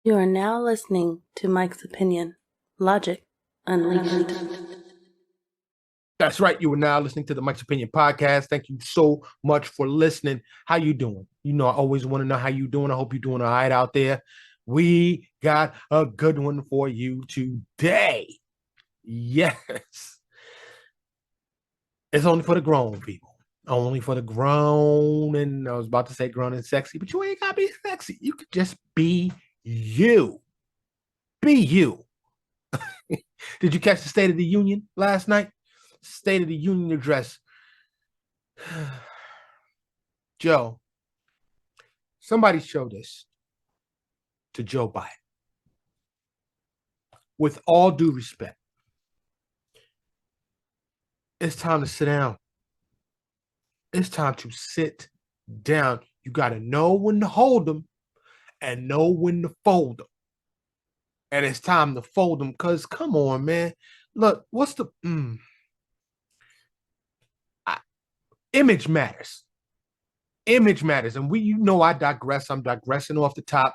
You are now listening to Mike's Opinion. Logic Unleashed. That's right. You are now listening to the Mike's Opinion podcast. Thank you so much for listening. How you doing? You know, I always want to know how you doing. I hope you're doing all right out there. We got a good one for you today. Yes. It's only for the grown people. Only for the grown, and I was about to say grown and sexy, but you ain't gotta be sexy. You could just be you. Be you. Did you catch the State of the Union last night? State of the Union address. Joe, somebody show this to Joe Biden. With all due respect, it's time to sit down. It's time to sit down. You got to know when to hold them and know when to fold them. And it's time to fold them because, come on, man. Look, what's the image matters. Image matters. And I digress. I'm digressing off the top.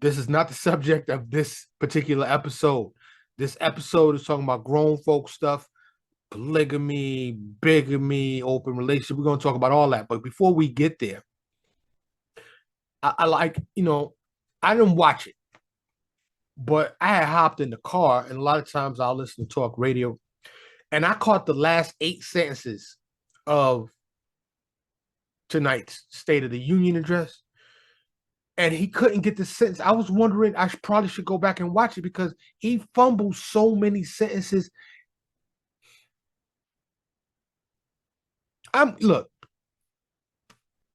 This is not the subject of this particular episode. This episode is talking about grown folk stuff, polygamy, bigamy, open relationship. We're going to talk about all that. But before we get there, I like, I didn't watch it, but I had hopped in the car, and a lot of times I'll listen to talk radio, and I caught the last 8 sentences of tonight's State of the Union address, and he couldn't get the sentence. I was wondering, I probably should go back and watch it because he fumbled so many sentences. Look,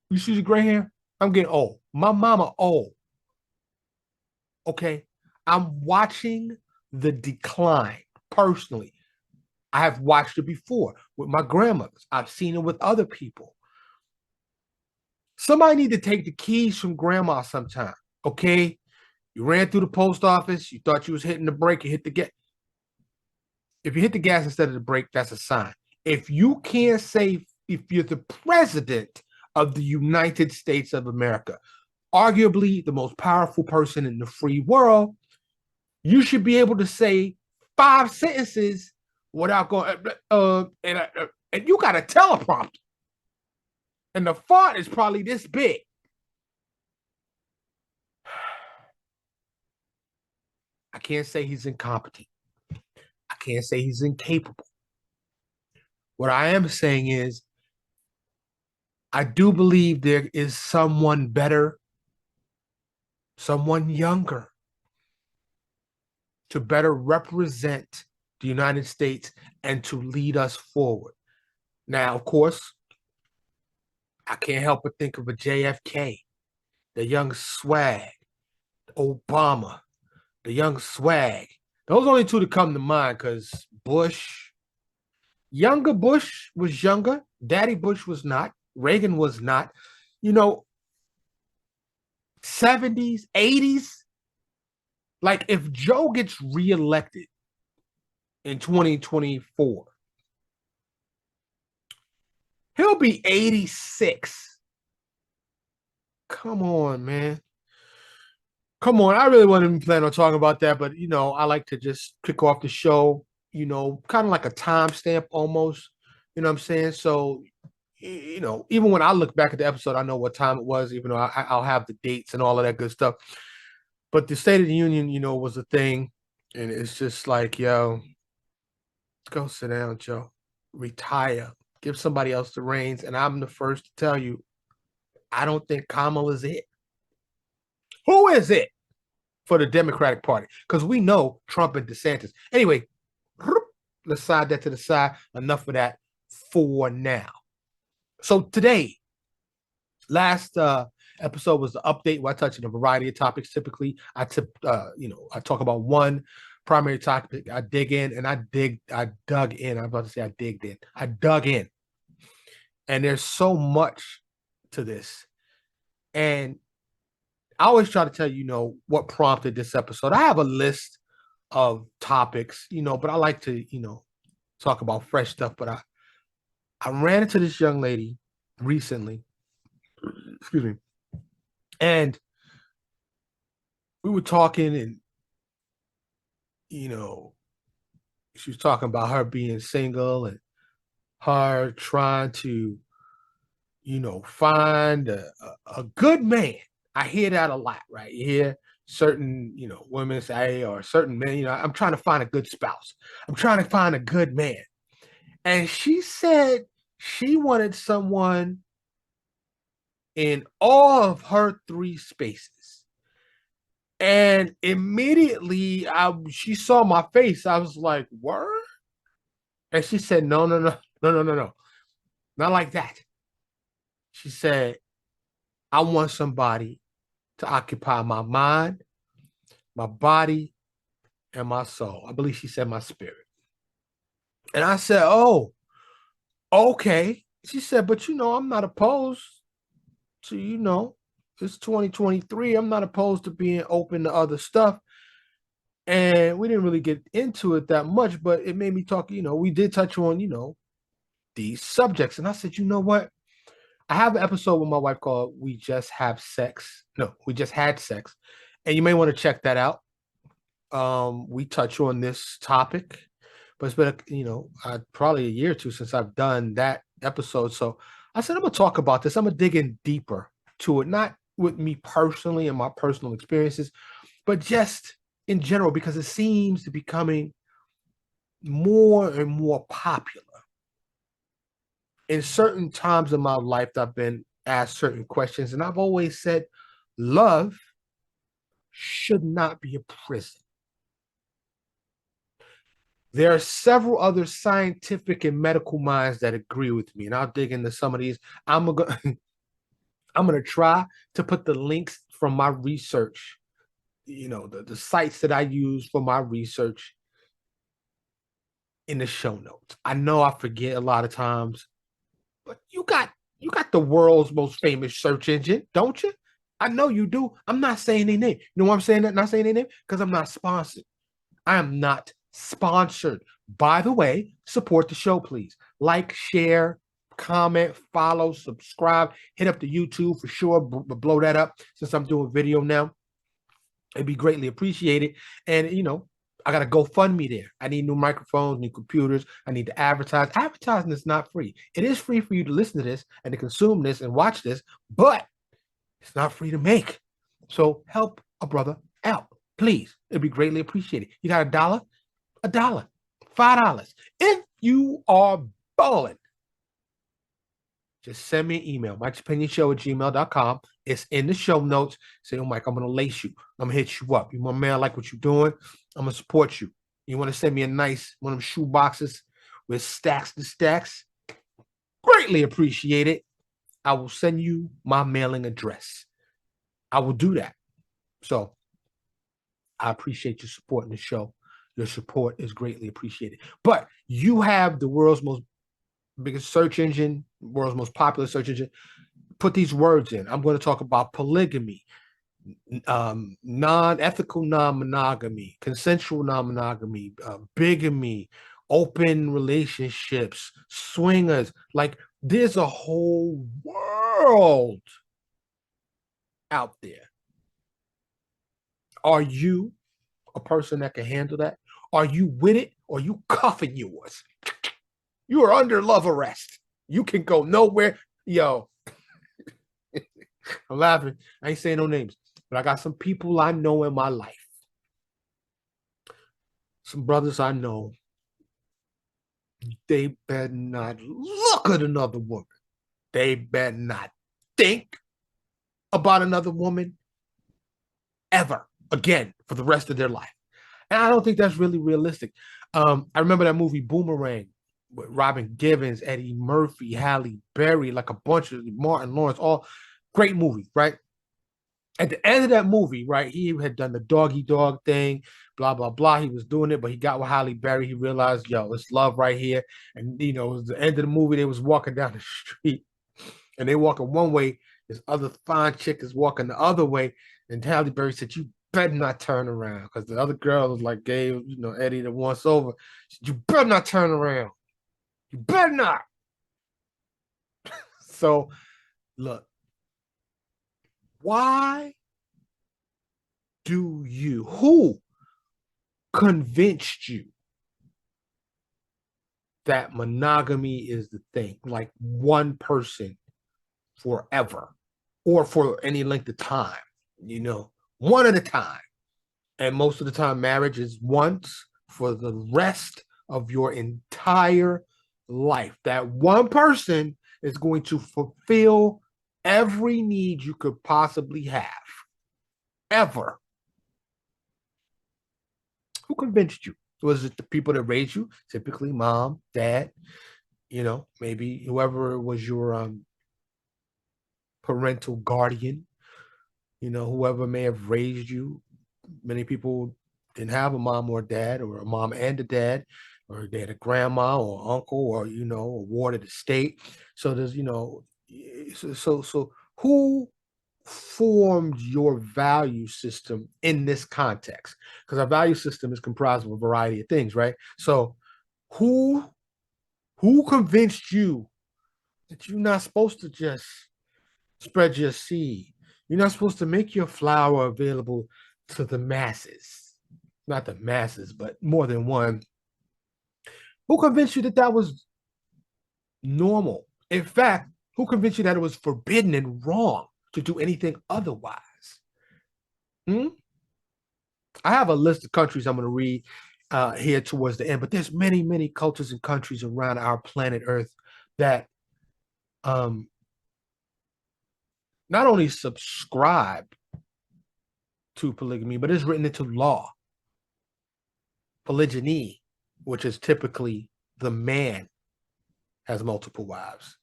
you see the gray hair? I'm getting old. My mama old. Okay. I'm watching the decline personally. I have watched it before with my grandmothers. I've seen it with other people. Somebody need to take the keys from grandma sometime. Okay. You ran through the post office. You thought you was hitting the brake. You hit the gas. If you hit the gas instead of the brake, that's a sign. If you can't say, if you're the president of the United States of America, arguably the most powerful person in the free world, you should be able to say 5 sentences without going, and you got a teleprompter. And the font is probably this big. I can't say he's incompetent. I can't say he's incapable. What I am saying is, I do believe there is someone better, someone younger, to better represent the United States and to lead us forward. Now, of course, I can't help but think of a JFK, the young swag, Obama, the young swag. Those are only 2 to come to mind because younger Bush was younger. Daddy Bush was not. Reagan was not. 70s, 80s. Like if Joe gets reelected in 2024, he'll be 86. Come on, man. Come on. I really wasn't plan on talking about that, but I like to just kick off the show, kind of like a timestamp almost. You know what I'm saying? So, even when I look back at the episode, I know what time it was, even though I'll have the dates and all of that good stuff. But the State of the Union, was a thing. And it's just like, yo, go sit down, Joe. Retire. Give somebody else the reins. And I'm the first to tell you, I don't think Kamala's it. Who is it for the Democratic Party? Because we know Trump and DeSantis. Anyway, let's slide that to the side. Enough of that for now. So today, last episode was the update where I touch on a variety of topics. Typically, I talk about one primary topic. I dig in and I dug in. I'm about to say I digged in. I dug in. And there's so much to this. And I always try to tell you, what prompted this episode. I have a list of topics, but I like to, talk about fresh stuff. But I ran into this young lady recently, excuse me, and we were talking, and you know, she was talking about her being single and her trying to, find a good man. I hear that a lot, right? You hear certain, women say, or certain men, I'm trying to find a good spouse. I'm trying to find a good man. And she said she wanted someone in all of her three spaces. And immediately she saw my face. I was like, word? And she said, no, no, no, no, no, no, no. Not like that. She said, I want somebody to occupy my mind, my body, and my soul. I believe she said my spirit. And I said, oh, okay. She said, but I'm not opposed to, it's 2023. I'm not opposed to being open to other stuff. And we didn't really get into it that much, but it made me talk, we did touch on, these subjects. And I said, you know what? I have an episode with my wife called We Just Have Sex. No, We Just Had Sex. And you may want to check that out. We touch on this topic, but it's been, probably a year or two since I've done that episode. So I said, I'm going to talk about this. I'm going to dig in deeper to it, not with me personally and my personal experiences, but just in general, because it seems to be becoming more and more popular. In certain times of my life, I've been asked certain questions, and I've always said, love should not be a prison. There are several other scientific and medical minds that agree with me, and I'll dig into some of these. I'm gonna I'm gonna try to put the links from my research, the sites that I use for my research in the show notes. I know I forget a lot of times, but you got the world's most famous search engine, don't you? I know you do. I'm not saying their name. You know why I'm saying that? Not saying their name? Because I'm not sponsored. I am not sponsored. By the way, support the show, please. Like, share, comment, follow, subscribe. Hit up the YouTube for sure. Blow that up since I'm doing video now. It'd be greatly appreciated. And, I got to GoFundMe there. I need new microphones, new computers. I need to advertise. Advertising is not free. It is free for you to listen to this and to consume this and watch this, but it's not free to make. So help a brother out, please. It'd be greatly appreciated. You got $1? $1, $5. If you are balling, just send me an email, mikesopinionshow@gmail.com. It's in the show notes. Say, oh, Mike, I'm going to lace you. I'm going to hit you up. You want man, I like what you're doing. I'm going to support you. You want to send me a nice one of them shoe boxes with stacks to stacks? Greatly appreciate it. I will send you my mailing address. I will do that. So I appreciate you supporting the show. Your support is greatly appreciated. But you have the world's most biggest search engine, world's most popular search engine. Put these words in. I'm going to talk about polygamy, non-ethical non-monogamy, consensual non-monogamy, bigamy, open relationships, swingers. Like there's a whole world out there. Are you a person that can handle that? Are you with it or are you cuffing yours? You are under love arrest. You can go nowhere. Yo, I'm laughing. I ain't saying no names, but I got some people I know in my life. Some brothers I know. They better not look at another woman. They better not think about another woman ever again for the rest of their life. And I don't think that's really realistic. I remember that movie Boomerang with Robin Givens, Eddie Murphy, Halle Berry, like a bunch of Martin Lawrence, all great movies, right? At the end of that movie, right, he had done the doggy dog thing, blah, blah, blah. He was doing it, but he got with Halle Berry. He realized, yo, it's love right here. And, it was the end of the movie. They was walking down the street and they walking one way. This other fine chick is walking the other way. And Halle Berry said, you better not turn around. Because the other girl was like, gave, Eddie the once over. Said, you better not turn around. You better not. So, look, why do you? Who convinced you that monogamy is the thing? Like one person forever or for any length of time, one at a time. And most of the time, marriage is once for the rest of your entire life. That one person is going to fulfill every need you could possibly have, ever. Who convinced you? Was it the people that raised you? Typically, mom, dad, maybe whoever was your parental guardian, whoever may have raised you. Many people didn't have a mom or a dad, or a mom and a dad, or they had a grandma or uncle, or a warded estate. So there's so who formed your value system in this context? Because our value system is comprised of a variety of things, right? So who convinced you that you're not supposed to just spread your seed? You're not supposed to make your flower available to the masses. Not the masses, but more than one. Who convinced you that that was normal? In fact, who convinced you that it was forbidden and wrong to do anything otherwise? Hmm? I have a list of countries I'm going to read here towards the end, but there's many, many cultures and countries around our planet Earth that um, not only subscribe to polygamy, but it's written into law. Polygyny, which is typically the man has multiple wives.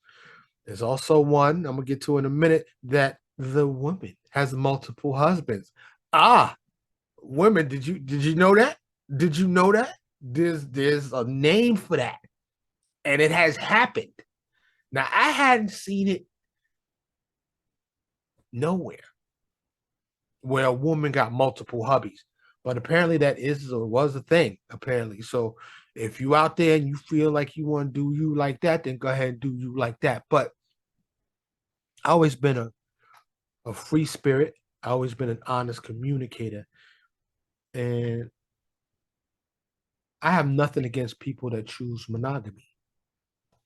There's also one I'm gonna get to in a minute that the woman has multiple husbands. Women, did you know that? Did you know that? There's a name for that, and it has happened. Now I hadn't seen it nowhere where a woman got multiple hubbies, but apparently that is or was a thing. Apparently, so if you out there and you feel like you want to do you like that, then go ahead and do you like that. But I always been a free spirit. I always been an honest communicator, and I have nothing against people that choose monogamy.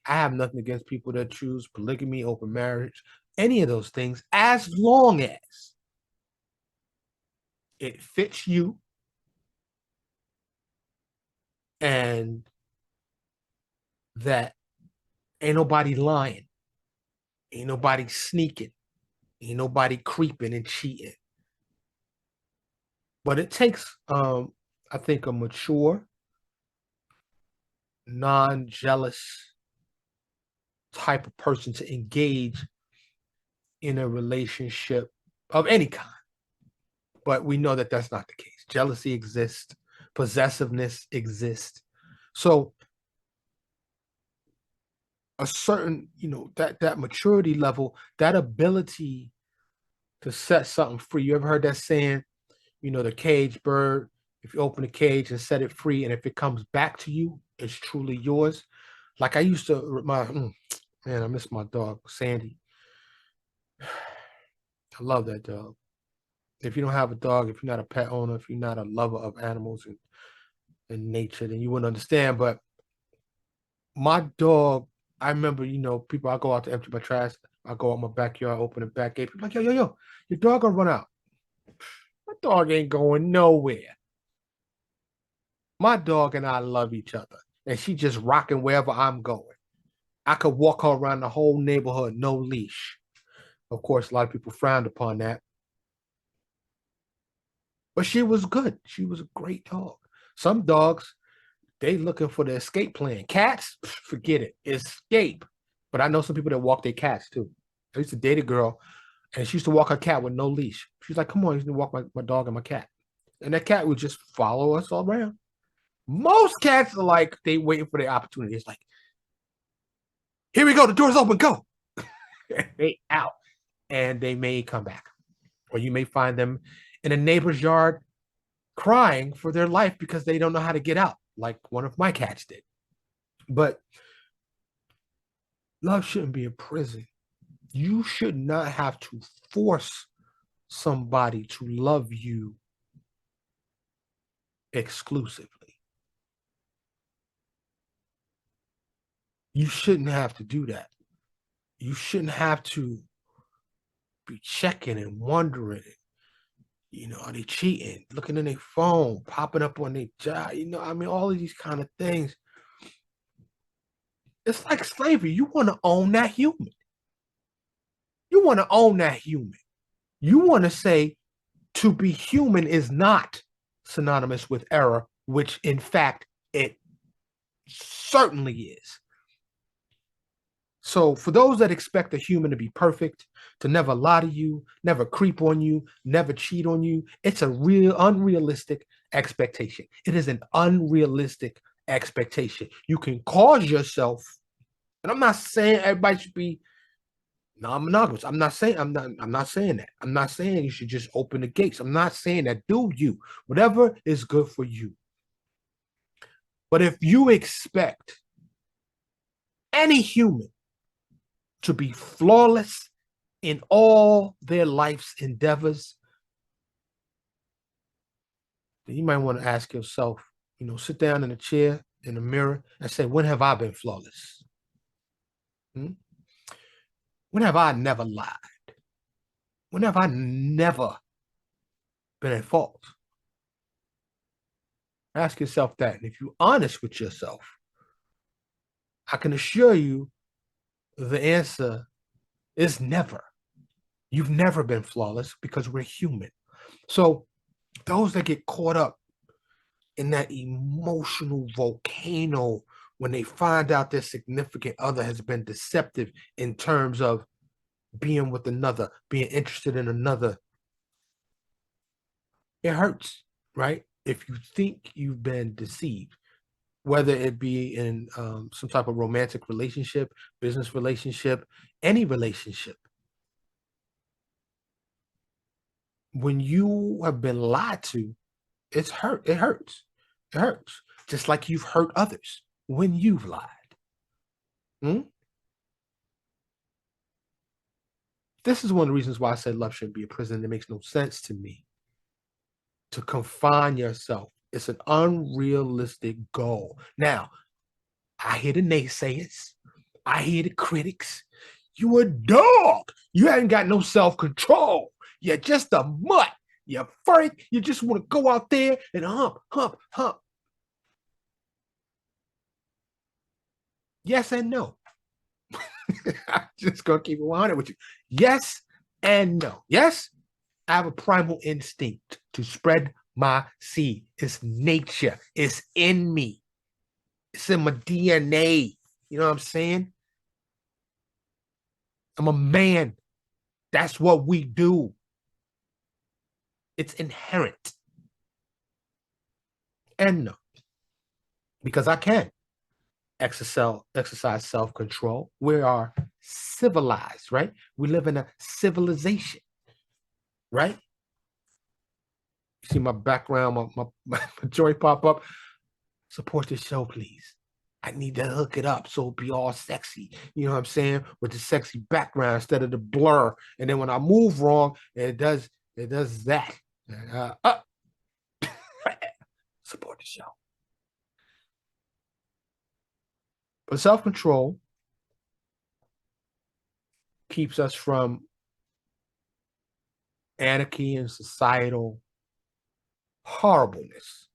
I have nothing against people that choose polygamy, open marriage, any of those things, as long as it fits you and that ain't nobody lying, ain't nobody sneaking, ain't nobody creeping and cheating. But it takes, I think, a mature, non-jealous type of person to engage in a relationship of any kind. But we know that that's not the case. Jealousy exists, possessiveness exists. So a certain, that maturity level, that ability to set something free. You ever heard that saying, the cage bird, if you open the cage and set it free, and if it comes back to you, it's truly yours. Like I used to, man, I miss my dog, Sandy. I love that dog. If you don't have a dog, if you're not a pet owner, if you're not a lover of animals and nature, then you wouldn't understand. But my dog, I remember, people, I go out to empty my trash. I go out my backyard, open the back gate. People like, yo, your dog gonna run out. My dog ain't going nowhere. My dog and I love each other, and she just rocking wherever I'm going. I could walk her around the whole neighborhood, no leash. Of course, a lot of people frowned upon that, but she was good. She was a great dog. Some dogs, they looking for the escape plan. Cats, forget it, escape. But I know some people that walk their cats too. I used to date a girl, and she used to walk her cat with no leash. She's like, "Come on, you can walk my dog and my cat," and that cat would just follow us all around. Most cats are like they waiting for their opportunity. It's like, here we go, the door's open, go. They out, and they may come back, or you may find them in a neighbor's yard crying for their life because they don't know how to get out, like one of my cats did. But love shouldn't be a prison. You should not have to force somebody to love you exclusively. You shouldn't have to do that. You shouldn't have to be checking and wondering, are they cheating? Looking in their phone, popping up on their job, all of these kind of things. It's like slavery. You want to own that human. You want to own that human. You want to say to be human is not synonymous with error, which in fact it certainly is. So for those that expect a human to be perfect, to never lie to you, never creep on you, never cheat on you, it's a real unrealistic expectation. It is an unrealistic expectation. You can cause yourself, and I'm not saying everybody should be non-monogamous. I'm not saying that. I'm not saying you should just open the gates. I'm not saying that. Do you. Whatever is good for you. But if you expect any human to be flawless in all their life's endeavors, then you might want to ask yourself, sit down in a chair, in a mirror, and say, when have I been flawless? When have I never lied? When have I never been at fault? Ask yourself that. And if you're honest with yourself, I can assure you the answer is never. You've never been flawless because we're human. So those that get caught up in that emotional volcano when they find out their significant other has been deceptive in terms of being with another, being interested in another, it hurts, right? If you think you've been deceived, whether it be in some type of romantic relationship, business relationship, any relationship, when you have been lied to, it's hurt. It hurts. It hurts. Just like you've hurt others when you've lied. This is one of the reasons why I said love shouldn't be a prison. It makes no sense to me to confine yourself. It's an unrealistic goal. Now, I hear the naysayers. I hear the critics. You a dog. You haven't got no self-control. You're just a mutt. You're furry. You just want to go out there and hump, hump, hump. Yes and no. I'm just going to keep it 100 with you. Yes and no. Yes, I have a primal instinct to spread my seed. It's nature. It's in me. It's in my DNA. You know what I'm saying? I'm a man. That's what we do. It's inherent. And no, because I can exercise self-control. We are civilized, right? We live in a civilization, right? You see my background, my joy pop up. Support the show, please. I need to hook it up so it'll be all sexy. You know what I'm saying? With the sexy background instead of the blur. And then when I move wrong, it does that. Support the show. But self-control keeps us from anarchy and societal horribleness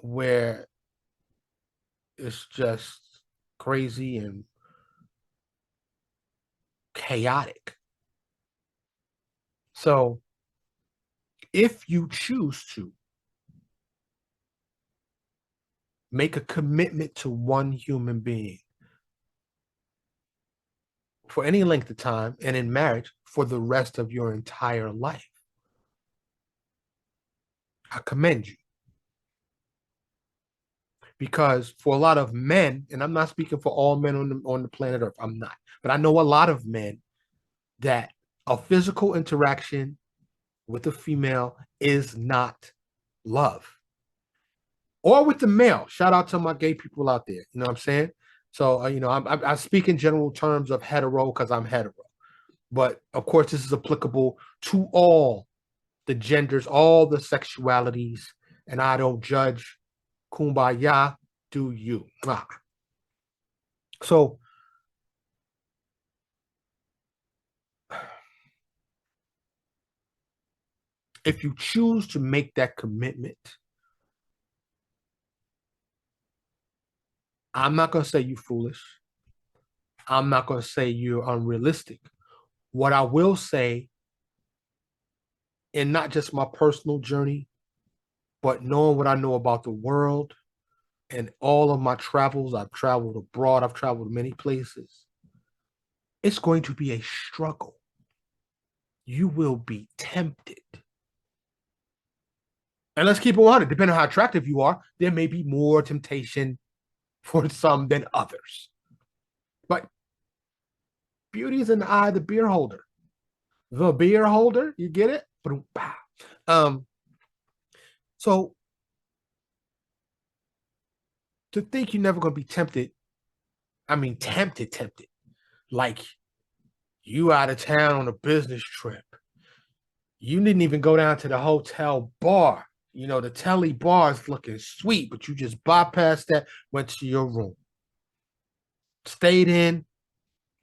where it's just crazy and chaotic. So if you choose to make a commitment to one human being for any length of time and in marriage for the rest of your entire life, I commend you. Because for a lot of men, and I'm not speaking for all men on the planet Earth, I'm not, but I know a lot of men that a physical interaction with a female is not love. Or with the male. Shout out to my gay people out there. You know what I'm saying? So, I speak in general terms of hetero because I'm hetero. But of course, this is applicable to all the genders, all the sexualities, and I don't judge. Kumbaya, do you? So if you choose to make that commitment, I'm not going to say you're foolish. I'm not going to say you're unrealistic. What I will say, and not just my personal journey, but knowing what I know about the world and all of my travels, I've traveled abroad, I've traveled many places. It's going to be a struggle. You will be tempted. And let's keep it 100. Depending on how attractive you are, there may be more temptation for some than others. But beauty is in the eye of the beer holder. The beer holder, you get it? So to think you're never going to be tempted, I mean, tempted. Like you out of town on a business trip. You didn't even go down to the hotel bar. You know, the telly bar is looking sweet, but you just bypassed that, went to your room. Stayed in.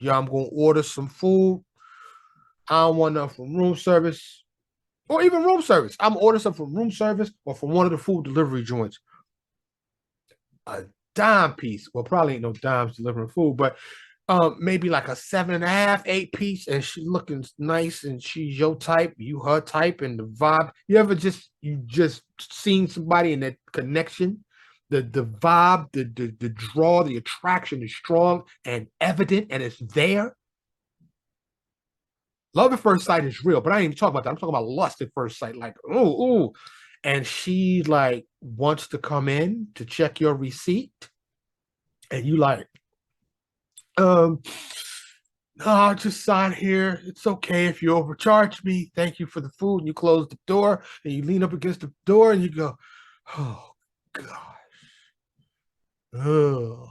Yeah, I'm going to order some food. I don't want nothing from room service or even room service. I'm ordering something from room service or from one of the food delivery joints. A dime piece. Well, probably ain't no dimes delivering food, but maybe like a 7.5, 8 piece, and she looking nice, and she's your type, you her type, and the vibe. You just seen somebody in that connection, the vibe, the draw, the attraction is strong and evident, and it's there. Love at first sight is real, but I ain't even talking about that. I'm talking about lust at first sight, like ooh. And she like wants to come in to check your receipt, and you like, no, I'll just sign here. It's okay if you overcharge me. Thank you for the food. And you close the door and you lean up against the door and you go, oh gosh. Oh.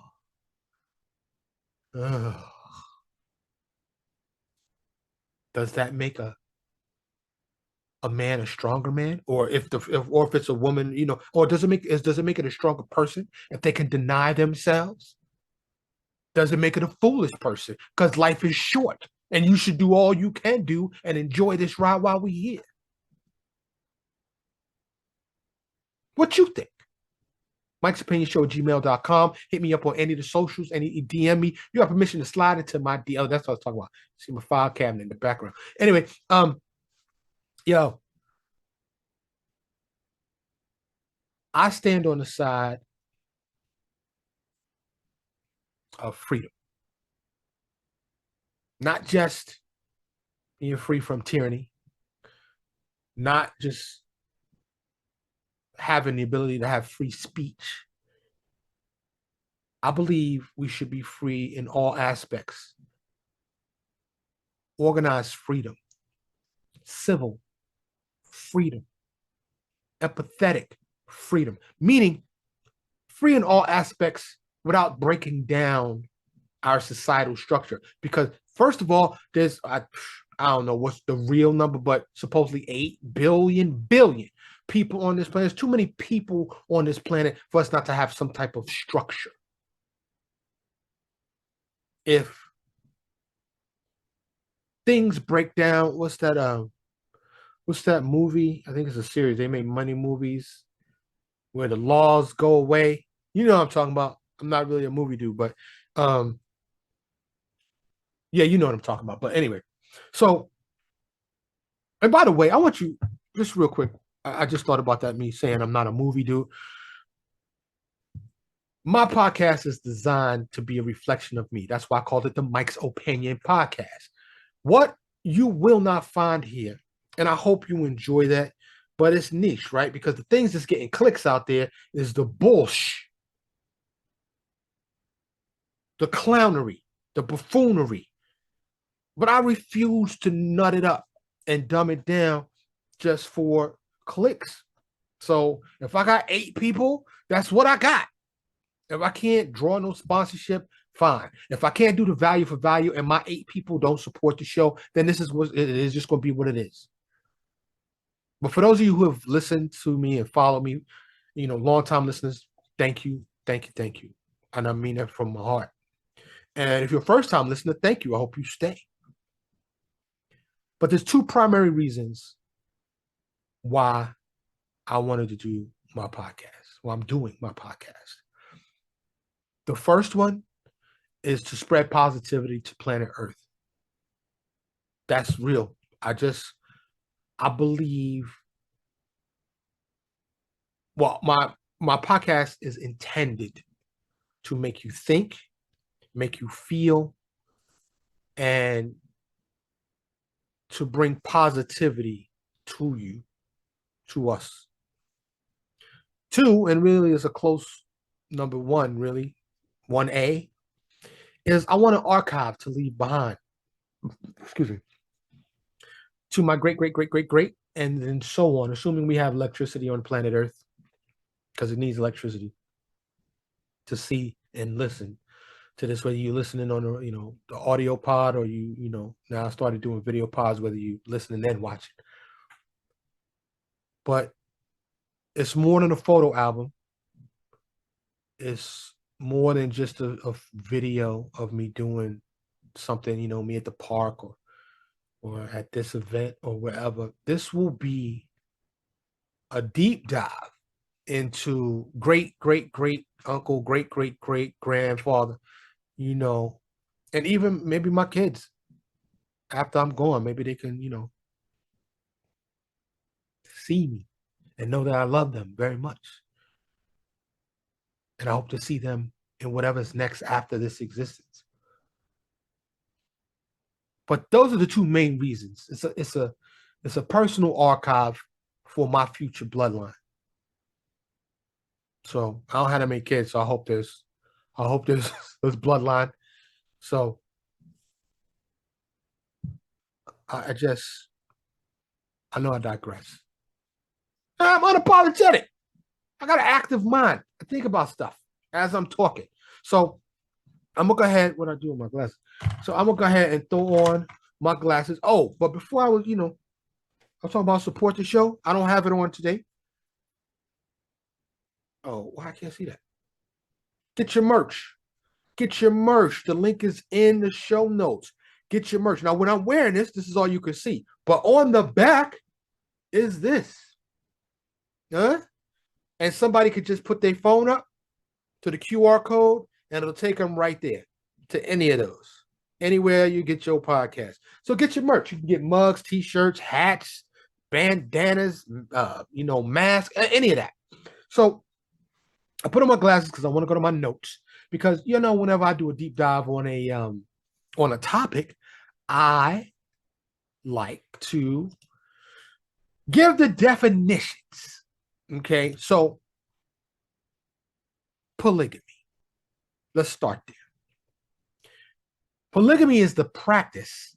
Oh. Does that make a man a stronger man? Or if it's a woman, or does it make it a stronger person if they can deny themselves? Does it make it a foolish person? Because life is short and you should do all you can do and enjoy this ride while we're here. What you think? Mike's Opinion Show at gmail.com. Hit me up on any of the socials, any DM me. You have permission to slide into my DM. That's what I was talking about. See my file cabinet in the background. Anyway, yo, I stand on the side of freedom. Not just being free from tyranny, not just having the ability to have free speech. I believe we should be free in all aspects. Organized freedom, civil freedom, empathetic freedom, meaning free in all aspects without breaking down our societal structure. Because first of all, there's I don't know what's the real number, but supposedly 8 billion people on this planet. There's too many people on this planet for us not to have some type of structure. If things break down, what's that movie? I think it's a series. They make money movies where the laws go away. You know what I'm talking about. I'm not really a movie dude, but yeah, you know what I'm talking about. But anyway, so, and by the way, I want you just real quick. I just thought about that, me saying I'm not a movie dude. My podcast is designed to be a reflection of me. That's why I called it the Mike's Opinion Podcast. What you will not find here, and I hope you enjoy that, but it's niche, right? Because the things that's getting clicks out there is the bullshit, the clownery, the buffoonery. But I refuse to nut it up and dumb it down just for clicks. So if I got 8 people, that's what I got. If I can't draw no sponsorship, fine. If I can't do the value for value and my 8 people don't support the show, then this is what it is, just going to be what it is. But for those of you who have listened to me and followed me, long-time listeners, thank you, thank you, thank you. And I mean that from my heart. And if you're a first-time listener, thank you. I hope you stay. But there's two primary reasons why I wanted to do my podcast. Well, I'm doing my podcast. The first one is to spread positivity to planet Earth. That's real. I believe, well, my podcast is intended to make you think, make you feel, and to bring positivity to you, to us. Two, and really is a close number one, really, 1A, is I want an archive to leave behind. Excuse me. To my great, great, great, great, great, and then so on, assuming we have electricity on planet Earth, because it needs electricity to see and listen to this, whether you're listening on the audio pod or now I started doing video pods, whether you listen and then watch it. But it's more than a photo album. It's more than just a video of me doing something, me at the park or at this event or wherever. This will be a deep dive into great, great, great uncle, great, great, great grandfather, and even maybe my kids after I'm gone, maybe they can, see me and know that I love them very much. And I hope to see them in whatever's next after this existence. But those are the two main reasons. It's a personal archive for my future bloodline. So I don't have that many kids, so I hope there's this bloodline. So I know I digress. I'm unapologetic. I got an active mind. I think about stuff as I'm talking. So I'm gonna go ahead. What I do with my glasses? So I'm gonna go ahead and throw on my glasses. Oh, but before I was talking about support the show. I don't have it on today. Oh, why I can't see that? Get your merch. Get your merch. The link is in the show notes. Get your merch. Now, when I'm wearing this is all you can see. But on the back is this. Huh? And somebody could just put their phone up to the QR code and it'll take them right there to any of those. Anywhere you get your podcast. So get your merch. You can get mugs, t-shirts, hats, bandanas, masks, any of that. So I put on my glasses because I want to go to my notes. Because whenever I do a deep dive on a topic, I like to give the definitions. Okay, so polygamy. Let's start there. Polygamy is the practice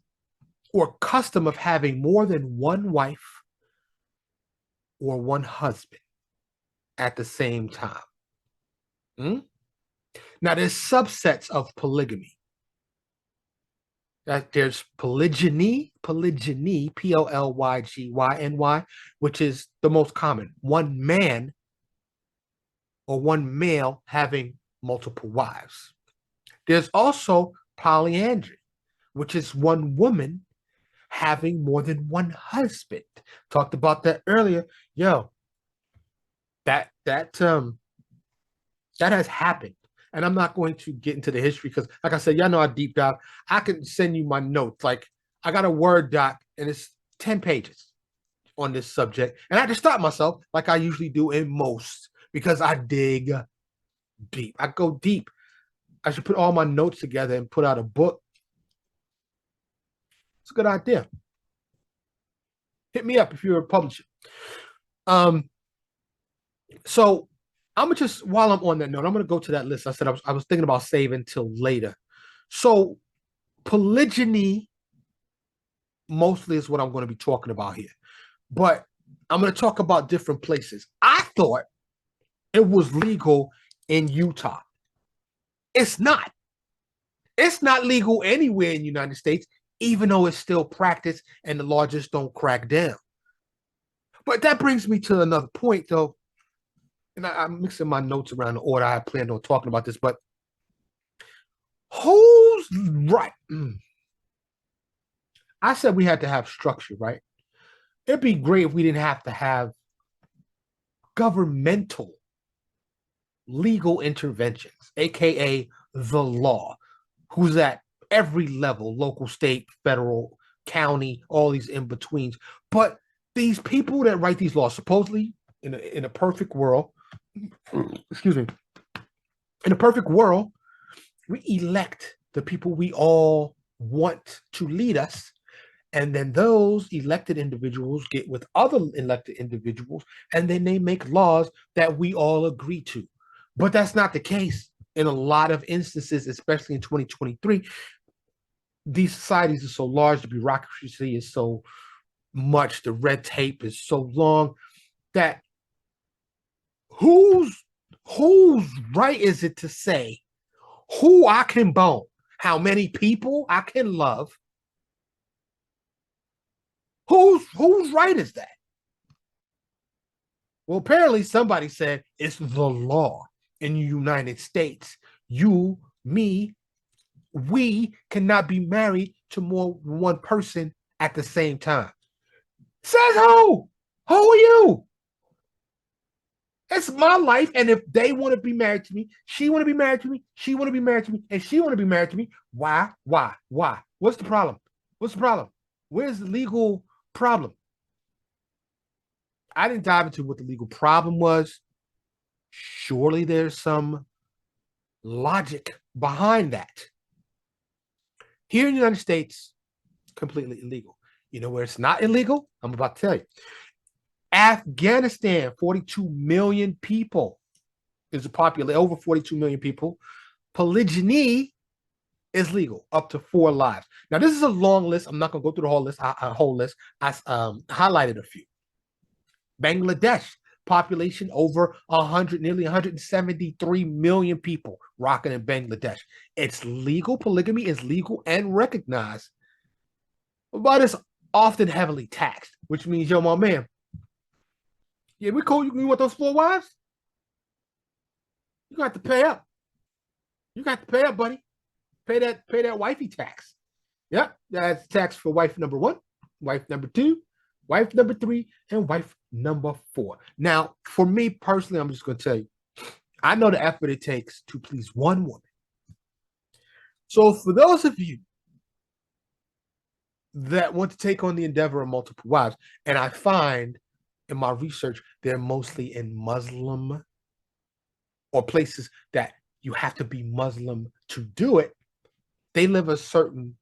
or custom of having more than one wife or one husband at the same time. Now, there's subsets of polygamy. There's polygyny, P-O-L-Y-G-Y-N-Y, which is the most common. One man or one male having multiple wives. There's also polyandry, which is one woman having more than one husband. Talked about that earlier. That has happened. And I'm not going to get into the history because, like I said, y'all know I deep dive. I can send you my notes. Like, I got a Word doc and it's 10 pages on this subject. And I had to stop myself like I usually do in most because I dig deep. I go deep. I should put all my notes together and put out a book. It's a good idea. Hit me up if you're a publisher. So I'm gonna just, while I'm on that note, I'm gonna go to that list. I said I was thinking about saving till later. So polygyny mostly is what I'm going to be talking about here, but I'm going to talk about different places. I thought it was legal in Utah. It's not. It's not legal anywhere in the United States, even though it's still practiced and the law just don't crack down. But that brings me to another point, though. And I'm mixing my notes around the order I planned on talking about this, but who's right? I said we had to have structure, right? It'd be great if we didn't have to have governmental legal interventions, aka the law, who's at every level, local, state, federal, county, all these in betweens. But these people that write these laws, supposedly in a perfect world, excuse me, in a perfect world, we elect the people we all want to lead us. And then those elected individuals get with other elected individuals, and then they make laws that we all agree to. But that's not the case in a lot of instances, especially in 2023. These societies are so large, the bureaucracy is so much, the red tape is so long that whose right is it to say who I can bone, how many people I can love? Whose right is that? Well, apparently somebody said it's the law in the United States. You, me, we cannot be married to more than one person at the same time. Says who? Who are you? It's my life, and if they want to be married to me, she want to be married to me, she want to be married to me, and she want to be married to me. Why? What's the problem? What's the problem? Where's the legal problem? I didn't dive into what the legal problem was. Surely there's some logic behind that. Here in the United States, completely illegal. You know where it's not illegal? I'm about to tell you. Afghanistan, 42 million people is a population, over 42 million people. Polygyny is legal, up to 4 lives. Now, this is a long list. I'm not going to go through the whole list. I highlighted a few. Bangladesh, population over 100, nearly 173 million people rocking in Bangladesh. It's legal. Polygamy is legal and recognized, but it's often heavily taxed, which means, yo, my man, yeah, we cool. You want those 4 wives? You got to pay up. You got to pay up, buddy. Pay that wifey tax. Yep, that's tax for wife number 1, wife number 2, wife number 3, and wife number 4. Now, for me personally, I'm just going to tell you, I know the effort it takes to please one woman. So for those of you that want to take on the endeavor of multiple wives, and I find in my research, they're mostly in Muslim or places that you have to be Muslim to do it. They live a certain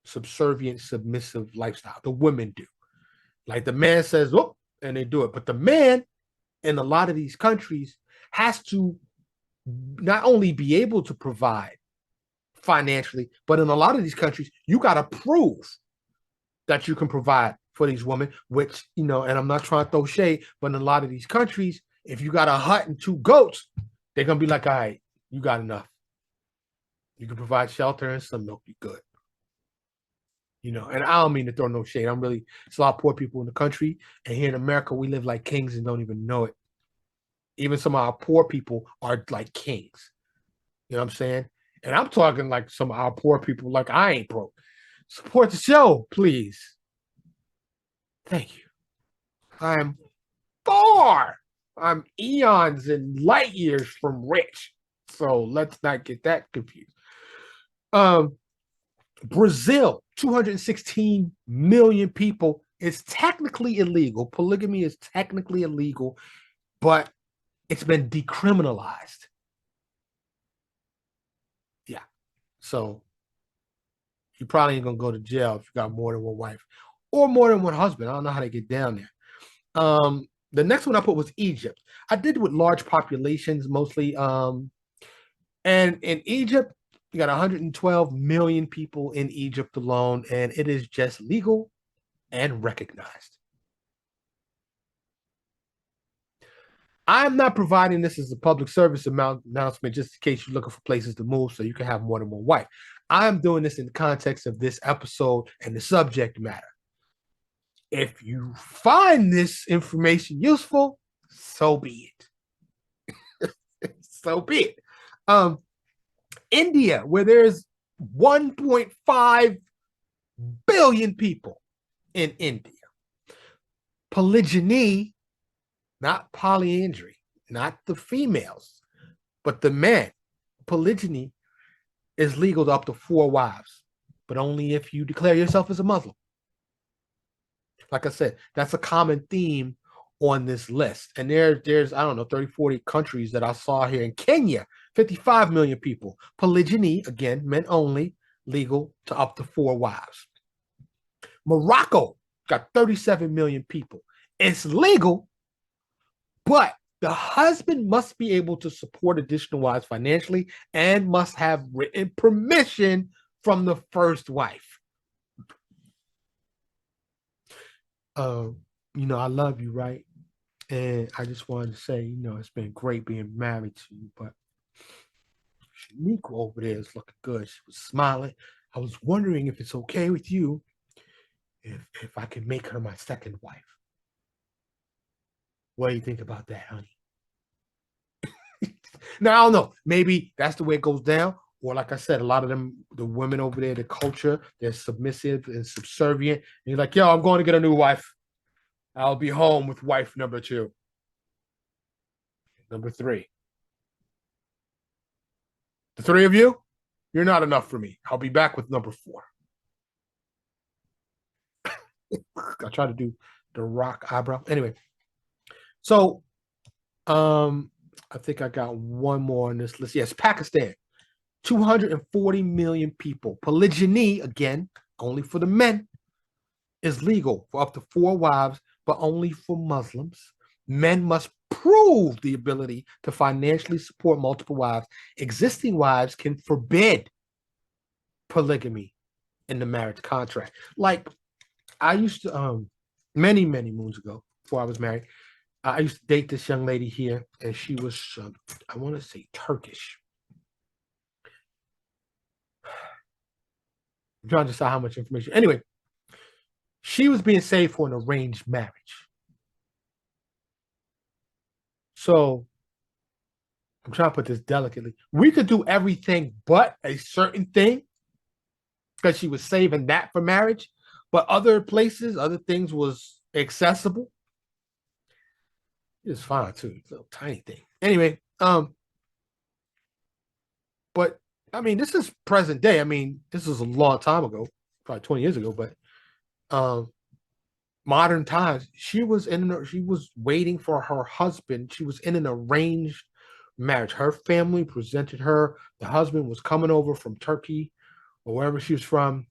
subservient, submissive lifestyle. The women do. Like the man says, oh, and they do it. But the man in a lot of these countries has to not only be able to provide financially, but in a lot of these countries, you got to prove that you can provide for these women, which, you know, and I'm not trying to throw shade, but in a lot of these countries, if you got a hut and 2 goats, they're going to be like, all right, you got enough. You can provide shelter and some milk, you good. You know, and I don't mean to throw no shade. It's a lot of poor people in the country. And here in America, we live like kings and don't even know it. Even some of our poor people are like kings. You know what I'm saying? And I'm talking like some of our poor people, like I ain't broke. Support the show, please. Thank you. I'm eons and light years from rich. So let's not get that confused. Brazil, 216 million people. It's technically illegal. Polygamy is technically illegal, but it's been decriminalized. Yeah. So you probably ain't gonna go to jail if you got more than one wife or more than one husband. I don't know how they get down there. The next one I put was Egypt. I did with large populations mostly. And in Egypt, you got 112 million people in Egypt alone, and it is just legal and recognized. I'm not providing this as a public service announcement just in case you're looking for places to move so you can have more than one wife. I'm doing this in the context of this episode and the subject matter. If you find this information useful, so be it. So be it. India, where there's 1.5 billion people in India. Polygyny, not polyandry, not the females, but the men. Polygyny is legal to up to 4 wives, but only if you declare yourself as a Muslim. Like I said, that's a common theme on this list. And there's, I don't know, 30, 40 countries that I saw here. In Kenya, 55 million people. Polygyny, again, men only, legal to up to 4 wives. Morocco got 37 million people. It's legal, but the husband must be able to support additional wives financially and must have written permission from the first wife. I love you, right? And I just wanted to say, it's been great being married to you, but Shaniqua over there is looking good. She was smiling. I was wondering if it's okay with you if I can make her my second wife. What do you think about that, honey? Now, I don't know. Maybe that's the way it goes down. Or like I said, a lot of them, the women over there, the culture, they're submissive and subservient. And you're like, yo, I'm going to get a new wife. I'll be home with wife number 2. Number 3. The 3 of you, you're not enough for me. I'll be back with number 4. I try to do the rock eyebrow. Anyway, so I think I got one more on this list. Yes, Pakistan, 240 million people. Polygyny, again, only for the men, is legal for up to 4 wives, but only for Muslims. Men must prove the ability to financially support multiple wives. Existing wives can forbid polygamy in the marriage contract. Like I used to, many, many moons ago, before I was married, I used to date this young lady here, and she was, I want to say Turkish. I'm trying to decide how much information. Anyway, she was being saved for an arranged marriage. So I'm trying to put this delicately. We could do everything but a certain thing because she was saving that for marriage, but other places, other things was accessible. It's fine too, it's a little tiny thing. Anyway, but I mean, this is present day. I mean, this is a long time ago, probably 20 years ago, but modern times, she was waiting for her husband. She was in an arranged marriage. Her family presented her. The husband was coming over from Turkey or wherever she was from.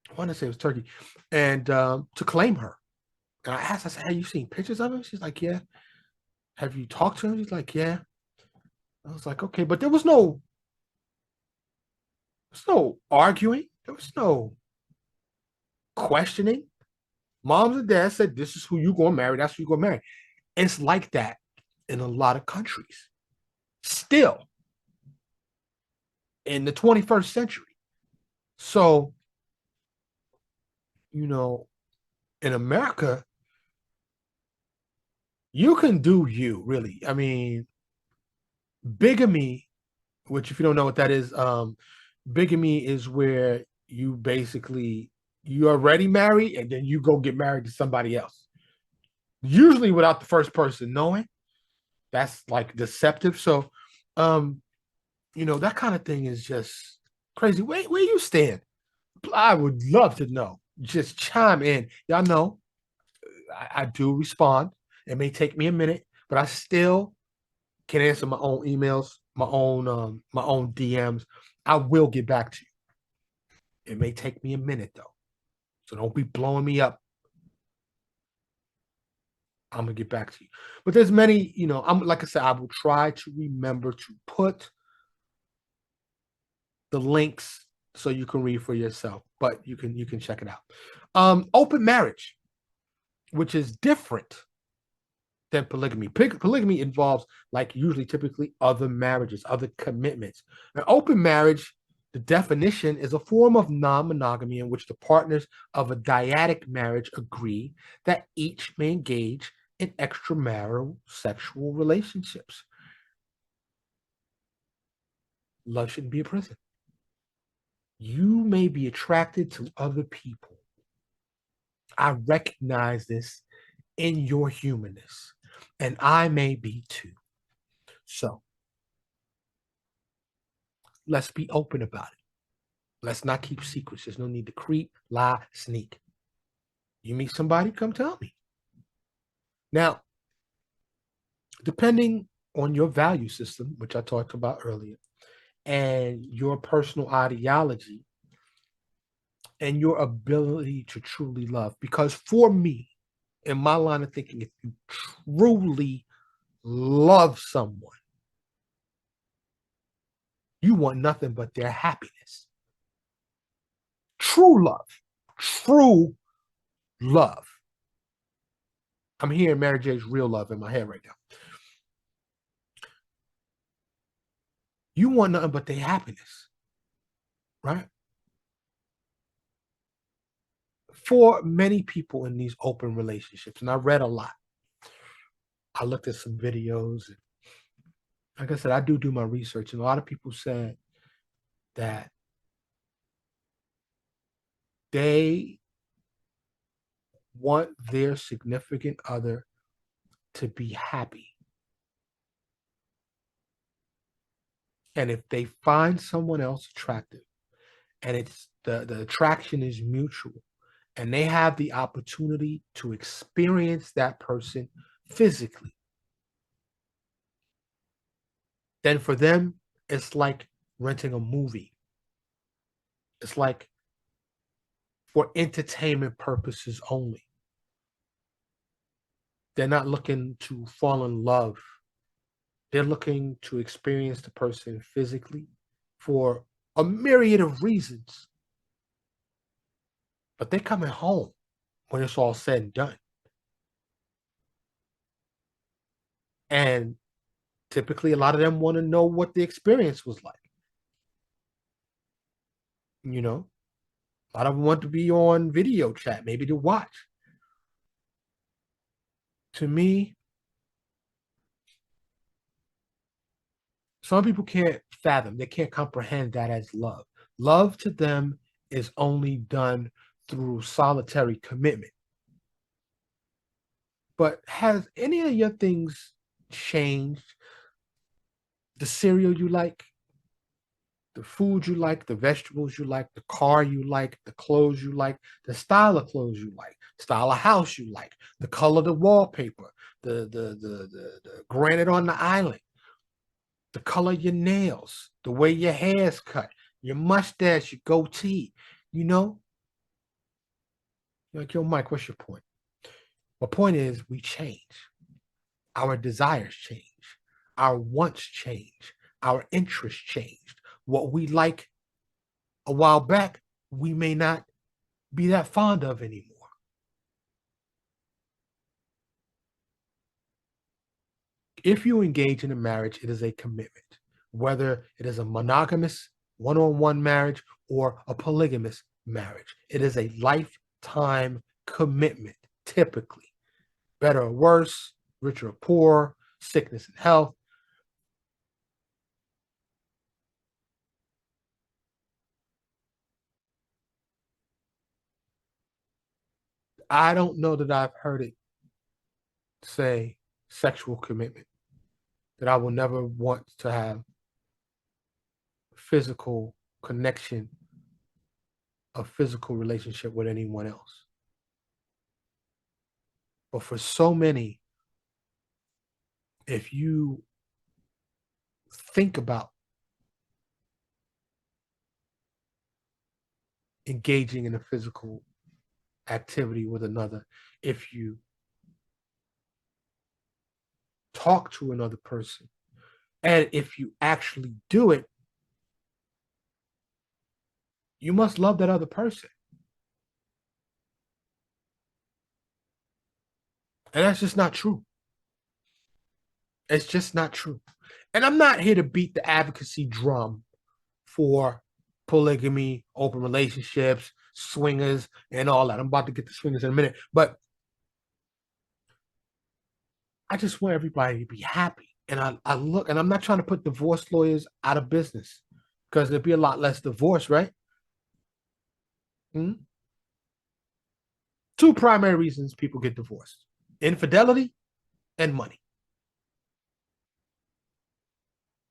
I want to say it was Turkey, and to claim her. And I asked, I said, "Have you seen pictures of him?" She's like, "Yeah." "Have you talked to him?" She's like, "Yeah." I was like, "Okay," but there was no arguing. There was no questioning. Moms and dads said, "This is who you're going to marry. That's who you're going to marry." It's like that in a lot of countries. Still in the 21st century. So, in America, you can do you, really. I mean, bigamy, which if you don't know what that is, bigamy is where you're already married and then you go get married to somebody else. Usually without the first person knowing. That's like deceptive. So, that kind of thing is just crazy. Where you stand? I would love to know. Just chime in. Y'all know I do respond. It may take me a minute, but I still can answer my own emails, my own DMs. I will get back to you. It may take me a minute though, so don't be blowing me up. I'm gonna get back to you. But there's many, I'm like I said, I will try to remember to put the links so you can read for yourself, but you can check it out. Open marriage, which is different than polygamy. Polygamy involves, like, usually typically other marriages, other commitments. An open marriage The definition is a form of non-monogamy in which the partners of a dyadic marriage agree that each may engage in extramarital sexual relationships. Love shouldn't be a prison. You may be attracted to other people. I recognize this in your humanness, and I may be too. So let's be open about it. Let's not keep secrets. There's no need to creep, lie, sneak. You meet somebody, come tell me. Now, depending on your value system, which I talked about earlier, and your personal ideology and your ability to truly love. Because for me, in my line of thinking, if you truly love someone, you want nothing but their happiness. True love. True love. I'm hearing Mary J's Real Love in my head right now. You want nothing but their happiness, right? For many people in these open relationships, and I read a lot. I looked at some videos. And like I said, I do my research, and a lot of people said that they want their significant other to be happy. And if they find someone else attractive and it's the attraction is mutual and they have the opportunity to experience that person physically, then for them, it's like renting a movie. It's like for entertainment purposes only. They're not looking to fall in love. They're looking to experience the person physically for a myriad of reasons. But they're coming home when it's all said and done. And typically, a lot of them want to know what the experience was like. You know, a lot of them want to be on video chat, maybe to watch. To me, some people can't fathom, they can't comprehend that as love. Love to them is only done through solitary commitment. But has any of your things changed? The cereal you like, the food you like, the vegetables you like, the car you like, the clothes you like, the style of clothes you like, style of house you like, the color of the wallpaper, the granite on the island, the color of your nails, the way your hair is cut, your mustache, your goatee. You know, you're like, yo, Mike, what's your point? My point is we change. Our desires change. Our wants change. Our interests change. What we like a while back, we may not be that fond of anymore. If you engage in a marriage, it is a commitment, whether it is a monogamous one-on-one marriage or a polygamous marriage. It is a lifetime commitment, typically. Better or worse, richer or poor, sickness and health. I don't know that I've heard it say sexual commitment, that I will never want to have physical connection, a physical relationship with anyone else. But for so many, if you think about engaging in a physical activity with another, if you talk to another person, and if you actually do it, you must love that other person. And that's just not true. It's just not true. And I'm not here to beat the advocacy drum for polygamy, open relationships, swingers, and all that. I'm about to get to swingers in a minute, but I just want everybody to be happy. And I look, and I'm not trying to put divorce lawyers out of business because there'd be a lot less divorce, right? Hmm? Two primary reasons people get divorced: infidelity and money.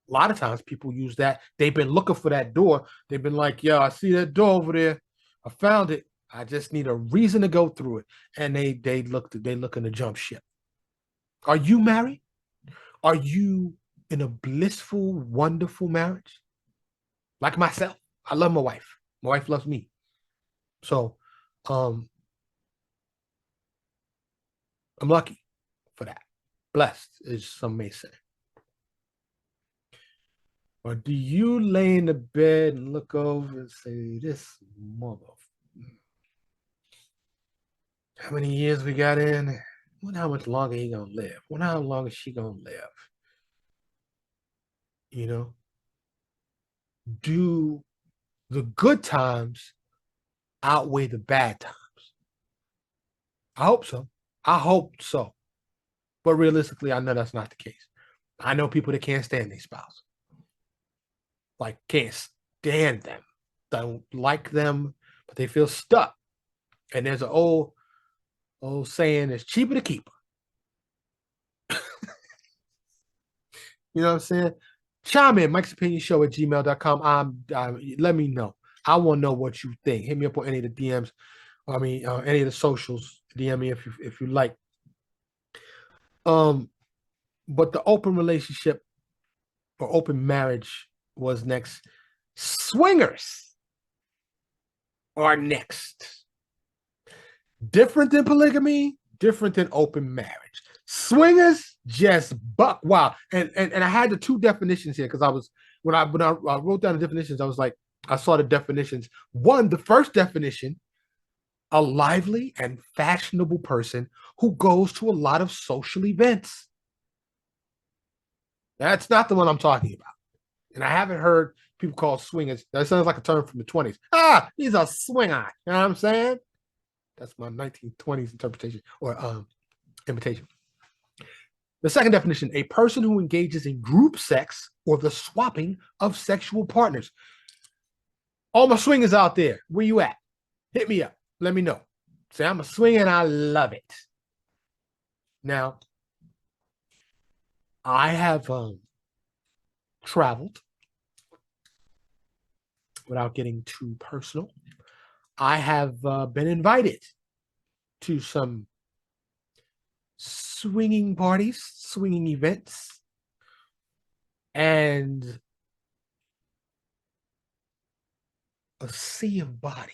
A lot of times people use that. They've been looking for that door. They've been like, yo, I see that door over there. I found it. I just need a reason to go through it. And they looking to jump ship. Are you married? Are you in a blissful, wonderful marriage? Like myself. I love my wife. My wife loves me. So um I'm lucky for that. Blessed, as some may say. Or do you lay in the bed and look over and say, this mother, how many years we got in? Wonder how much longer he gonna live. Wonder how long is she gonna live? You know, do the good times outweigh the bad times? I hope so. I hope so. But realistically, I know that's not the case. I know people that can't stand their spouse. Like can't stand them. Don't like them, but they feel stuck. And there's an old saying, it's cheaper to keep her. You know what I'm saying? Chime in, Mike's Opinion Show at gmail.com. Let me know. I want to know what you think. Hit me up on any of the DMs. I mean, any of the socials. DM me if you like. But the open relationship or open marriage was next. Swingers are next. Different than polygamy, different than open marriage. Swingers just buck wild. And I had the two definitions here because I was when I wrote down the definitions, I was like, I saw the definitions. One, the first definition, a lively and fashionable person who goes to a lot of social events. That's not the one I'm talking about. And I haven't heard people call swingers. That sounds like a term from the 20s. Ah, he's a swinger. You know what I'm saying? That's my 1920s interpretation or imitation. The second definition, a person who engages in group sex or the swapping of sexual partners. All my swingers out there, where you at? Hit me up. Let me know. Say, I'm a swinger and I love it. Now, I have traveled without getting too personal. I have been invited to some swinging parties, swinging events, and a sea of bodies.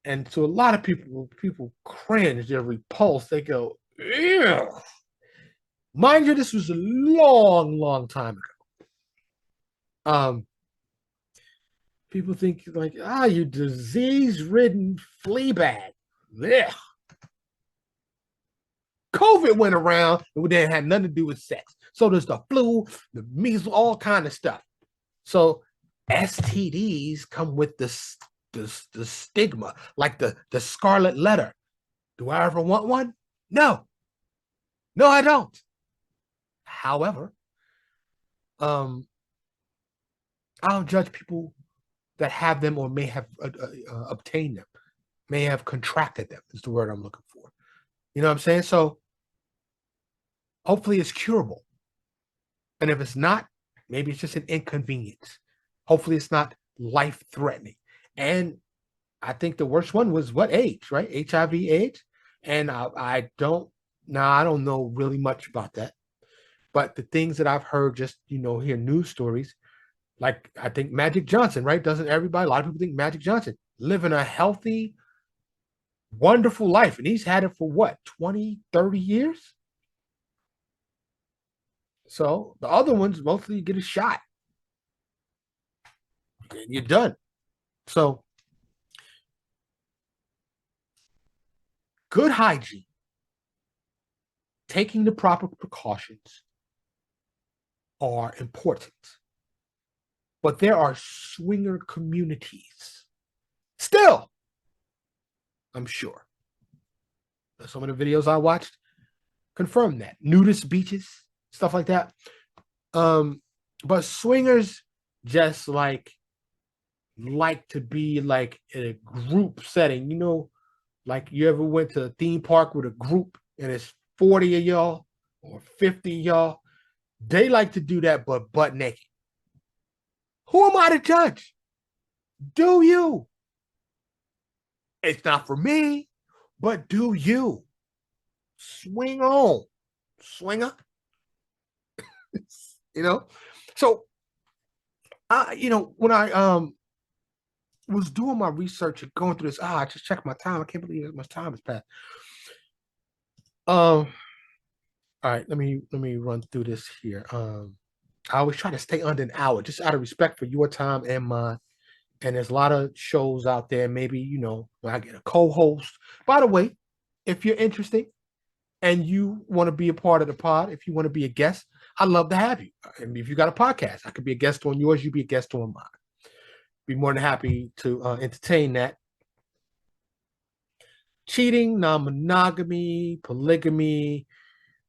And to a lot of people cringe, they're repulsed. They go, ew. Mind you, this was a long, long time ago. People think like, you disease-ridden flea bag. Ugh. COVID went around and it had nothing to do with sex. So there's the flu, the measles, all kind of stuff. So STDs come with this the stigma, like the scarlet letter. Do I ever want one? No. No, I don't. However, I don't judge people that have them or may have obtained them, may have contracted them, is the word I'm looking for. You know what I'm saying? So hopefully it's curable. And if it's not, maybe it's just an inconvenience. Hopefully it's not life-threatening. And I think the worst one was what age, right? HIV AIDS. And I don't know really much about that. But the things that I've heard, just, hear news stories, like I think Magic Johnson, right? Doesn't everybody, a lot of people think Magic Johnson living a healthy, wonderful life. And he's had it for what, 20, 30 years? So the other ones, mostly you get a shot and you're done. So good hygiene, taking the proper precautions are important. but there are swinger communities. Still, I'm sure. Some of the videos I watched confirm that. Nudist beaches, stuff like that. But swingers just like to be like in a group setting. You know, like you ever went to a theme park with a group and it's 40 of y'all or 50 of y'all. They like to do that, but butt naked. Who am I to judge? Do you? It's not for me, but do you? Swing on, swinger. You know? So when I was doing my research and going through this, I just checked my time. I can't believe how much time has passed. All right, let me run through this here. I always try to stay under an hour, just out of respect for your time and mine. And there's a lot of shows out there. Maybe, when I get a co-host. By the way, if you're interested and you want to be a part of the pod, if you want to be a guest, I'd love to have you. And if you got a podcast, I could be a guest on yours, you be a guest on mine. Be more than happy to entertain that. Cheating, non-monogamy, polygamy,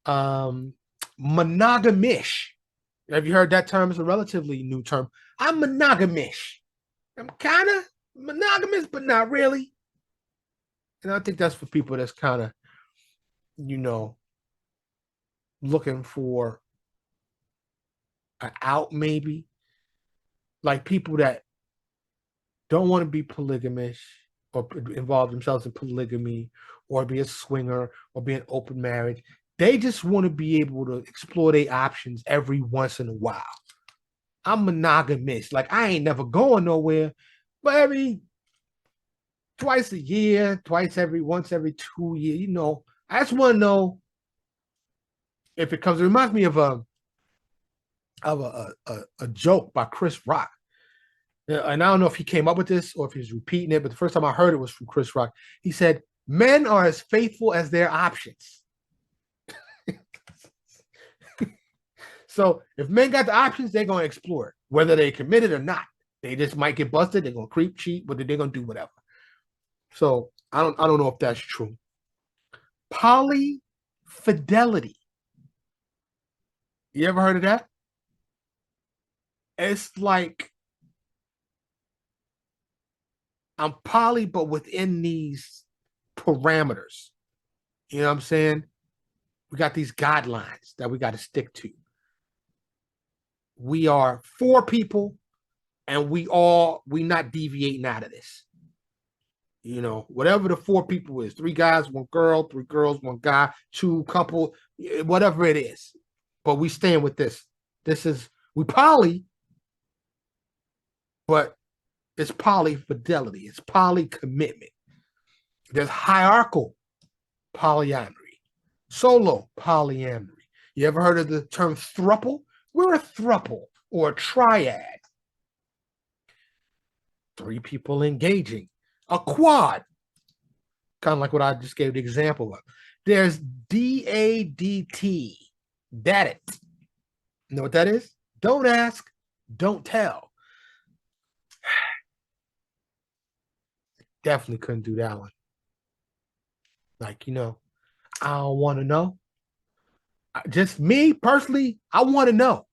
monogamish. Have you heard that term? It's a relatively new term. I'm monogamish. I'm kind of monogamous, but not really. And I think that's for people that's kind of, looking for an out, maybe. Like people that don't want to be polygamous or involve themselves in polygamy or be a swinger or be an open marriage. They just want to be able to explore their options every once in a while. I'm monogamous. Like I ain't never going nowhere, but twice a year, once every 2 years, I just want to know if it comes. It reminds me of a joke by Chris Rock. And I don't know if he came up with this or if he's repeating it, but the first time I heard it was from Chris Rock. He said, men are as faithful as their options. So if men got the options, they're going to explore it, whether they committed or not. They just might get busted. They're going to creep, cheat, but they're going to do whatever. So I don't know if that's true. Polyfidelity. You ever heard of that? It's like I'm poly, but within these parameters. You know what I'm saying? We got these guidelines that we got to stick to. We are 4 people, and we not deviating out of this. Whatever the 4 people is, 3 guys, 1 girl, 3 girls, 1 guy, 2 couple, whatever it is. But we stand with this. We poly, but it's polyfidelity. It's poly commitment. There's hierarchical polyamory, solo polyamory. You ever heard of the term throuple? We're a throuple or a triad. 3 people engaging. A quad. Kind of like what I just gave the example of. There's DADT. That it. You know what that is? Don't ask, don't tell. Definitely couldn't do that one. Like, I don't want to know. Just me personally, I want to know.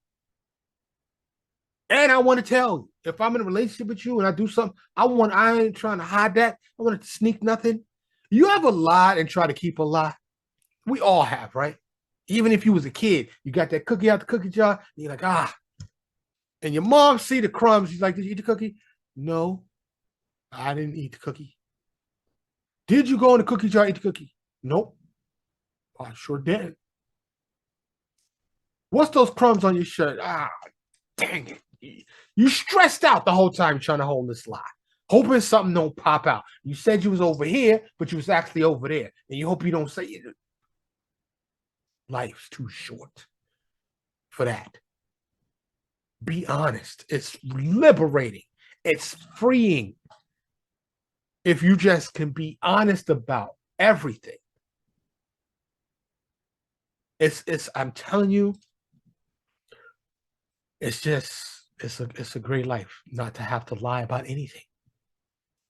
And I want to tell you. If I'm in a relationship with you and I do something, I ain't trying to hide that. I want to sneak nothing. You ever lied and try to keep a lie? We all have, right? Even if you was a kid, you got that cookie out the cookie jar, and you're like, and your mom see the crumbs. She's like, did you eat the cookie? No, I didn't eat the cookie. Did you go in the cookie jar and eat the cookie? Nope. I sure didn't. What's those crumbs on your shirt? Dang it. You stressed out the whole time trying to hold this lie, hoping something don't pop out. You said you was over here, but you was actually over there. And you hope you don't say it. Life's too short for that. Be honest. It's liberating. It's freeing. If you just can be honest about everything. I'm telling you, it's just it's a great life not to have to lie about anything.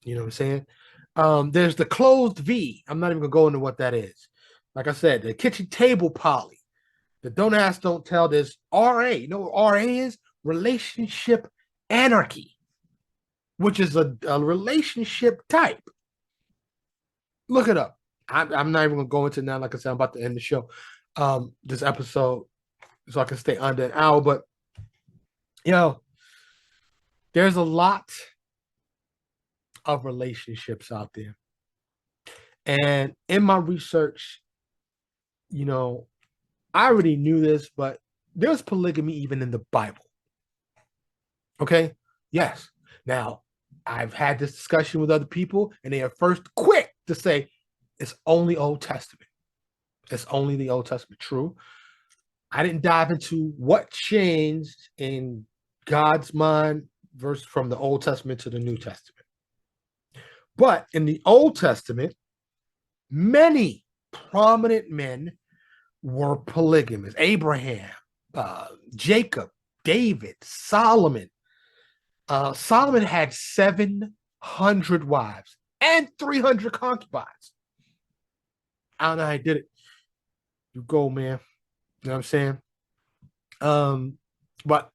You know what I'm saying? There's the closed V. I'm not even gonna go into what that is. Like I said, the kitchen table poly, the don't ask, don't tell. There's RA. You know what RA is? Relationship anarchy, which is a relationship type. Look it up. I'm not even gonna go into it now. Like I said, I'm about to end the show. This episode, so I can stay under an hour. But you know, there's a lot of relationships out there. And in my research, you know, I already knew this, but there's polygamy even in the Bible. Okay. Yes. Now, I've had this discussion with other people, and they are first quick to say it's only Old Testament. It's only the Old Testament. True. I didn't dive into what changed in God's mind versus from the Old Testament to the New Testament. But in the Old Testament, many prominent men were polygamous. Abraham, Jacob, David, Solomon. Solomon had 700 wives and 300 concubines. I don't know how he did it. You go, man. You know what I'm saying? But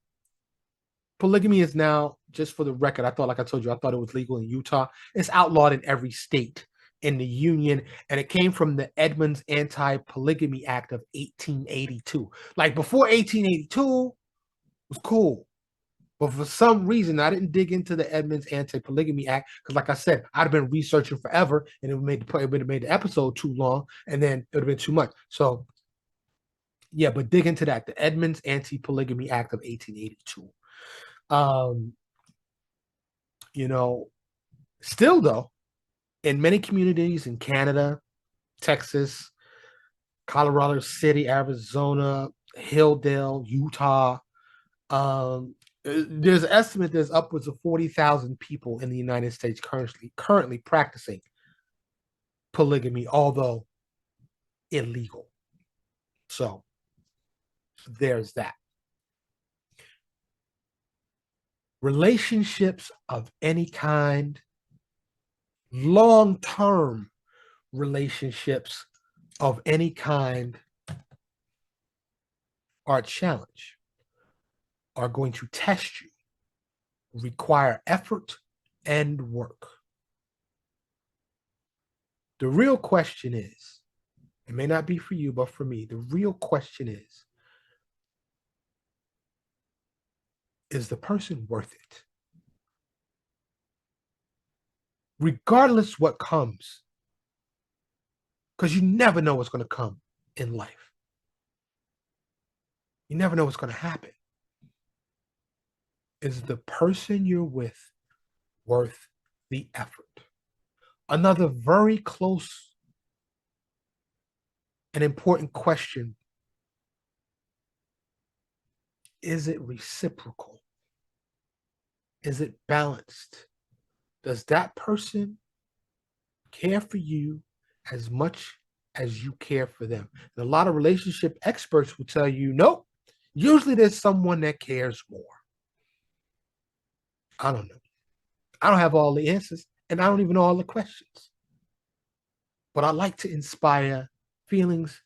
polygamy is now, just for the record, I thought, like I told you, I thought it was legal in Utah. It's outlawed in every state in the union, and it came from the Edmunds Anti-Polygamy Act of 1882. Like before 1882, it was cool. But for some reason, I didn't dig into the Edmunds Anti-Polygamy Act because, like I said, I'd have been researching forever, and it would have made the episode too long, and then it would have been too much. So, yeah, but dig into that. The Edmunds Anti-Polygamy Act of 1882. You know, still though, in many communities in Canada, Texas, Colorado City, Arizona, Hilldale, Utah, there's an estimate there's upwards of 40,000 people in the United States currently practicing polygamy, although illegal. So there's that. Relationships of any kind, long-term relationships of any kind are a challenge, are going to test you, require effort and work. The real question is, it may not be for you, but for me, the real question is the person worth it? Regardless what comes, because you never know what's going to come in life. You never know what's going to happen. Is the person you're with worth the effort? Another very close and important question: is it reciprocal? Is it balanced? Does that person care for you as much as you care for them? And a lot of relationship experts will tell you, nope, usually there's someone that cares more. I don't know. I don't have all the answers, and I don't even know all the questions. But I like to inspire feelings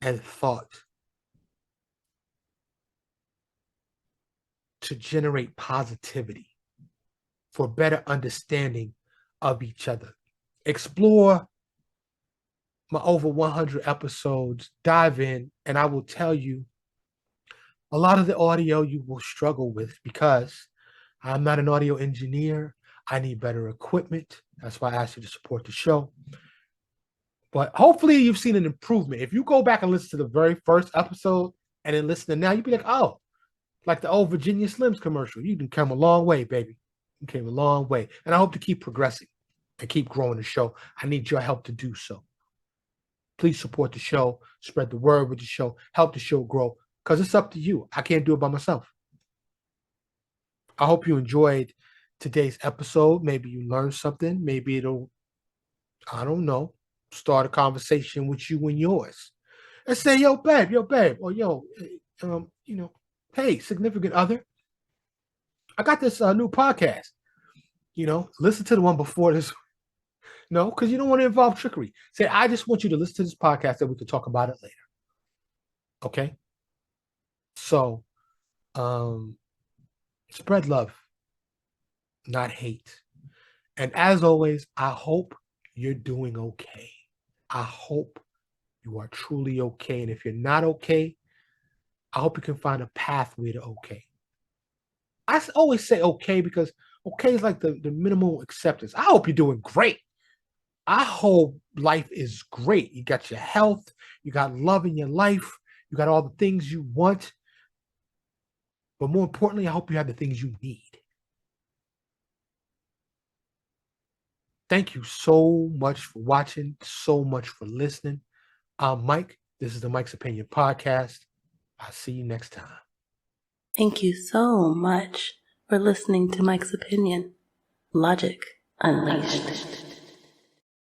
and thought to generate positivity for better understanding of each other. Explore my over 100 episodes, dive in, and I will tell you a lot of the audio you will struggle with because I'm not an audio engineer. I need better equipment. That's why I asked you to support the show. But hopefully you've seen an improvement. If you go back and listen to the very first episode and then listen to now, you'd be like, oh, like the old Virginia Slims commercial. You can come a long way, baby. You came a long way. And I hope to keep progressing and keep growing the show. I need your help to do so. Please support the show, spread the word with the show, help the show grow, because it's up to you. I can't do it by myself. I hope you enjoyed today's episode. Maybe you learned something. Maybe it'll, I don't know, start a conversation with you and yours. And say, yo, babe, or yo, hey, significant other, I got this new podcast. Listen to the one before this. No, because you don't want to involve trickery. Say, I just want you to listen to this podcast that we can talk about it later. Okay? So, spread love, not hate. And as always, I hope you're doing okay. I hope you are truly okay. And if you're not okay, I hope you can find a pathway to okay. I always say okay because okay is like the minimal acceptance. I hope you're doing great. I hope life is great. You got your health, you got love in your life, you got all the things you want. But more importantly, I hope you have the things you need. Thank you so much for watching, so much for listening. I'm Mike. This is the Mike's Opinion Podcast. I'll see you next time. Thank you so much for listening to Mike's Opinion. Logic Unleashed.